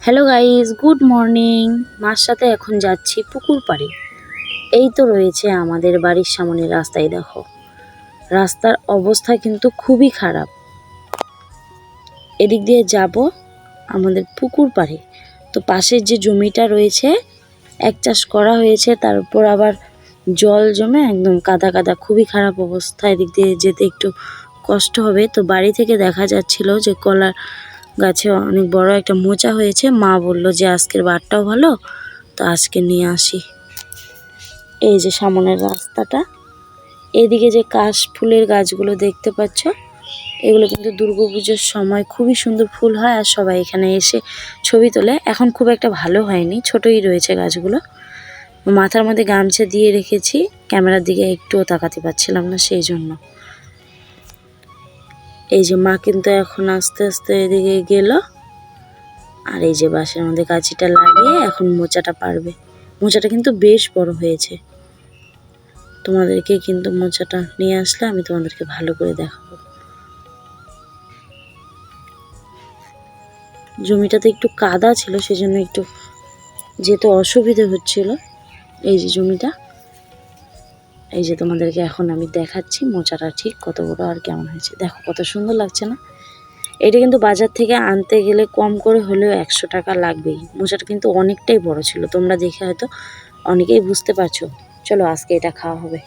Hello guys, good morning. মার সাথে এখন যাচ্ছি পুকুর পাড়ে। এই তো রয়েছে আমাদের বাড়ির সামনে রাস্তায়, দেখো রাস্তার অবস্থা কিন্তু খুবই খারাপ। এদিক দিয়ে যাব আমাদের পুকুর পাড়ে। তো পাশের যে জমিটা রয়েছে এক চাষ করা হয়েছে, তার উপর আবার জল জমে একদম কাদা কাদা, খুবই খারাপ অবস্থা। এদিক দিয়ে যেতে একটু কষ্ট হবে। তো বাড়ি থেকে দেখা যাচ্ছিল যে কলার গাছে অনেক বড় একটা মোচা হয়েছে। মা বলল যে আজকের বারটাও ভালো, তো আজকে নিয়ে আসি। এই যে সামনের রাস্তাটা, এদিকে যে কাশ ফুলের গাছগুলো দেখতে পাচ্ছ, এগুলো কিন্তু দুর্গাপুজোর সময় খুবই সুন্দর ফুল হয় আর সবাই এখানে এসে ছবি তোলে। এখন খুব একটা ভালো হয়নি, ছোটই রয়েছে গাছগুলো। মাথার মধ্যে গামছা দিয়ে রেখেছি, ক্যামেরার দিকে একটুও তাকাতে পারছিলাম না, সেই জন্য। এই যে মা কিন্তু এখন আস্তে আস্তে এদিকে গেল, আর এই যে বাঁশের মধ্যে কাঁচিটা লাগিয়ে এখন মোচাটা পারবে। মোচাটা কিন্তু বেশ বড় হয়েছে। তোমাদেরকে কিন্তু মোচাটা নিয়ে আসলে আমি তোমাদেরকে ভালো করে দেখাবো। জমিটাতে একটু কাদা ছিল, সেজন্য একটু যেতে অসুবিধে হচ্ছিল। এই যে জমিটা, এই যে তোমাদেরকে এখন আমি দেখাচ্ছি মোচাটা ঠিক কত বড় আর কেমন হয়েছে। দেখো কত সুন্দর লাগছে না? এটা কিন্তু বাজার থেকে আনতে গেলে কম করে হলেও 100 টাকা লাগবেই। মোচাটা কিন্তু অনেকটাই বড় ছিল, তোমরা দেখে হয়তো অনেকেই বুঝতে পারছো। চলো আজকে এটা খাওয়া হবে।